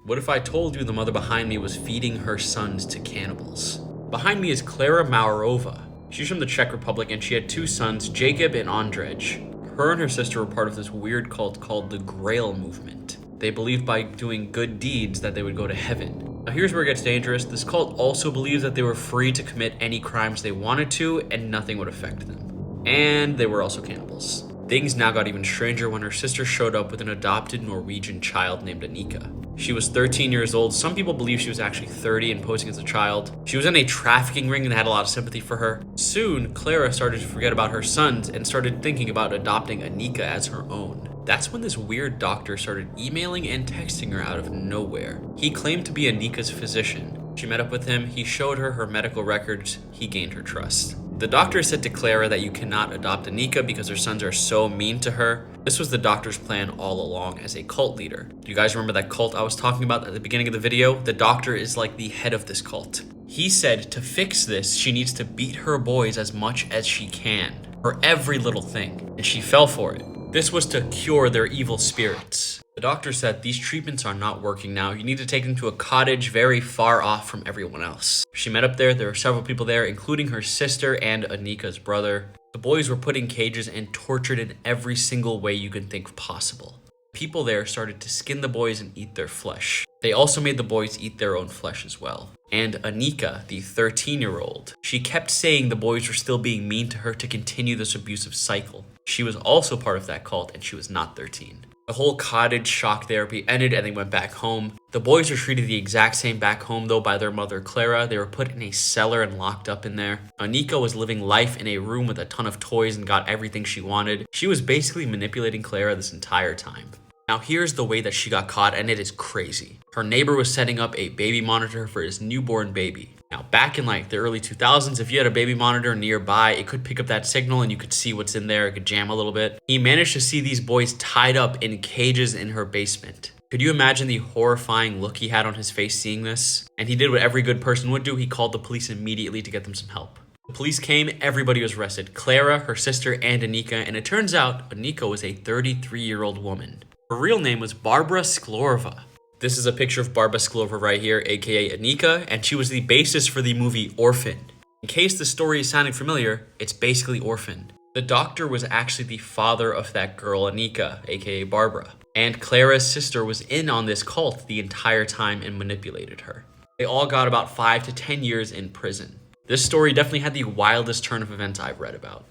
What if I told you the mother behind me was feeding her sons to cannibals? Behind me is Klara Maurova. She's from the Czech Republic and she had two sons, Jacob and Andrej. Her and her sister were part of this weird cult called the Grail movement. They believed by doing good deeds that they would go to heaven. Now here's where it gets dangerous. This cult also believes that they were free to commit any crimes they wanted to and nothing would affect them. And they were also cannibals. Things now got even stranger when her sister showed up with an adopted Norwegian child named Annika. She was 13 years old. Some people believe she was actually 30 and posing as a child. She was in a trafficking ring and had a lot of sympathy for her. Soon, Klara started to forget about her sons and started thinking about adopting Annika as her own. That's when this weird doctor started emailing and texting her out of nowhere. He claimed to be Annika's physician. She met up with him, he showed her her medical records, he gained her trust. The doctor said to Klara that you cannot adopt Annika because her sons are so mean to her. This was the doctor's plan all along as a cult leader. Do you guys remember that cult I was talking about at the beginning of the video? The doctor is like the head of this cult. He said to fix this, she needs to beat her boys as much as she can, for every little thing, and she fell for it. This was to cure their evil spirits. The doctor said these treatments are not working now. You need to take them to a cottage very far off from everyone else. She met up there. There were several people there, including her sister and Annika's brother. The boys were put in cages and tortured in every single way you can think possible. People there started to skin the boys and eat their flesh. They also made the boys eat their own flesh as well. And Annika, the 13-year-old, she kept saying the boys were still being mean to her to continue this abusive cycle. She was also part of that cult and she was not 13. The whole cottage shock therapy ended and they went back home. The boys were treated the exact same back home though by their mother Klara. They were put in a cellar and locked up in there. Annika was living life in a room with a ton of toys and got everything she wanted. She was basically manipulating Klara this entire time. Now here's the way that she got caught and it is crazy. Her neighbor was setting up a baby monitor for his newborn baby. Now back in like the early 2000s, if you had a baby monitor nearby, it could pick up that signal and you could see what's in there. It could jam a little bit. He managed to see these boys tied up in cages in her basement. Could you imagine the horrifying look he had on his face seeing this? And he did what every good person would do. He called the police immediately to get them some help. The police came, everybody was arrested. Klara, her sister, and Annika. And it turns out Annika was a 33-year-old woman. Her real name was Barbara Sklorova. This is a picture of Barbara Sklorova right here, aka Annika, and she was the basis for the movie Orphan. In case the story is sounding familiar, it's basically Orphan. The doctor was actually the father of that girl Annika, aka Barbara. And Klara's sister was in on this cult the entire time and manipulated her. They all got about 5 to 10 years in prison. This story definitely had the wildest turn of events I've read about.